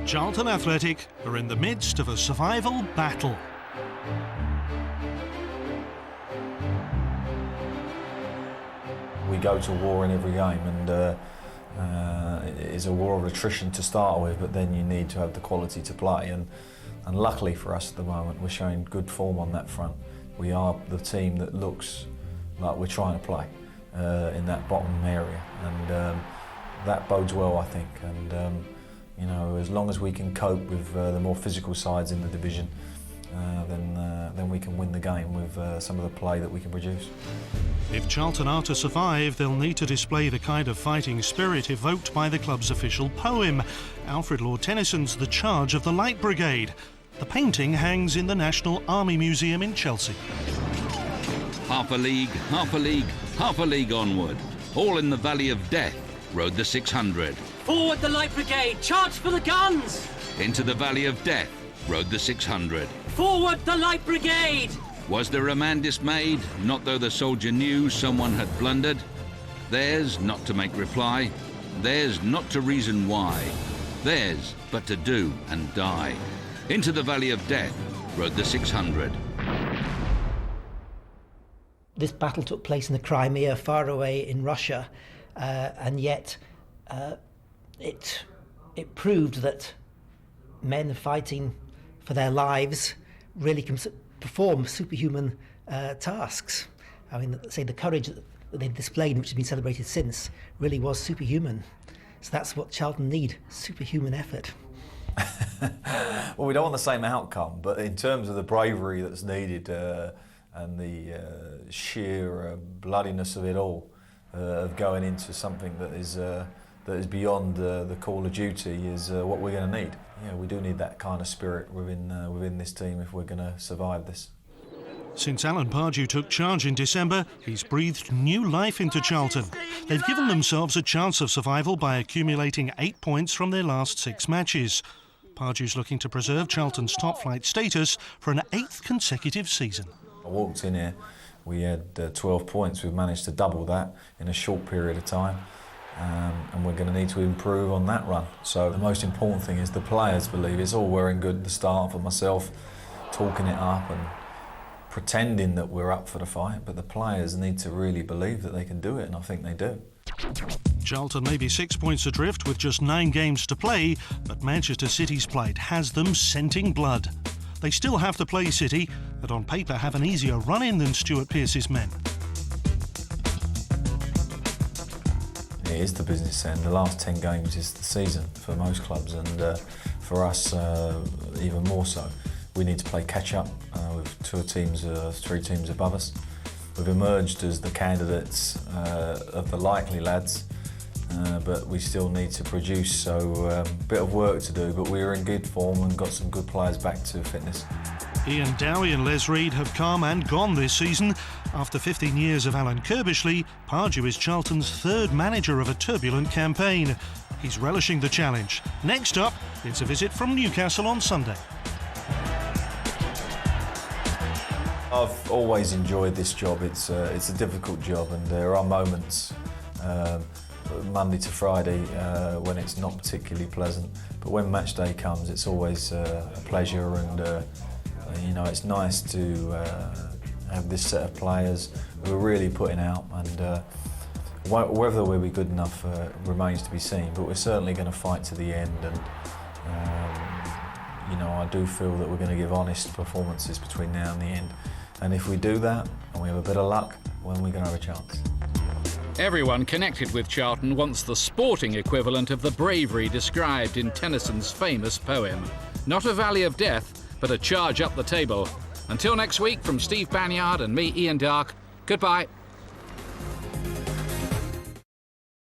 Charlton Athletic are in the midst of a survival battle. We go to war in every game, and it is a war of attrition to start with, but then you need to have the quality to play, and luckily for us at the moment we're showing good form on that front. We are the team that looks like we're trying to play in that bottom area, and that bodes well, I think, and you know, as long as we can cope with the more physical sides in the division, then we can win the game with some of the play that we can produce. If Charlton are to survive, they'll need to display the kind of fighting spirit evoked by the club's official poem, Alfred Lord Tennyson's The Charge of the Light Brigade. The painting hangs in the National Army Museum in Chelsea. Half a league, half a league, half a league onward. All in the Valley of Death rode the 600. Forward the Light Brigade, charge for the guns! Into the Valley of Death rode the 600. Forward the Light Brigade! Was there a man dismayed? Not though the soldier knew someone had blundered. Theirs not to make reply, theirs not to reason why, theirs but to do and die. Into the Valley of Death rode the 600. This battle took place in the Crimea, far away in Russia, and yet it proved that men fighting for their lives really can perform superhuman tasks. I mean, say the courage that they displayed, which has been celebrated since, really was superhuman. So that's what Charlton need, superhuman effort. Well, we don't want the same outcome, but in terms of the bravery that's needed and the sheer bloodiness of it all, of going into something that is beyond the call of duty, is what we're going to need. Yeah, we do need that kind of spirit within this team if we're going to survive this. Since Alan Pardew took charge in December, he's breathed new life into Charlton. They've given themselves a chance of survival by accumulating 8 points from their last 6 matches. Pardew's looking to preserve Charlton's top-flight status for an 8th consecutive season. I walked in here, we had 12 points. We've managed to double that in a short period of time, and we're going to need to improve on that run. So the most important thing is the players believe. It's all well and good, the staff and myself talking it up and pretending that we're up for the fight, but the players need to really believe that they can do it, and I think they do. Charlton may be 6 points adrift with just 9 games to play, but Manchester City's plight has them scenting blood. They still have to play City, that on paper have an easier run-in than Stuart Pearce's men. It is the business end. The last 10 games is the season for most clubs, and for us even more so. We need to play catch-up with 3 teams above us. We've emerged as the candidates of the likely lads, but we still need to produce, so a bit of work to do, but we're in good form and got some good players back to fitness. Ian Dowie and Les Reed have come and gone this season. After 15 years of Alan Kirbishley, Pardew is Charlton's 3rd manager of a turbulent campaign. He's relishing the challenge. Next up, it's a visit from Newcastle on Sunday. I've always enjoyed this job. It's a difficult job, and there are moments, Monday to Friday, when it's not particularly pleasant. But when match day comes, it's always a pleasure, and you know, it's nice to have this set of players who are really putting out, and whether we'll be good enough remains to be seen. But we're certainly going to fight to the end, and you know, I do feel that we're going to give honest performances between now and the end. And if we do that, and we have a bit of luck, then we're going to have a chance. Everyone connected with Charlton wants the sporting equivalent of the bravery described in Tennyson's famous poem. Not a valley of death, but a charge up the table. Until next week, from Steve Banyard and me, Ian Darke, goodbye.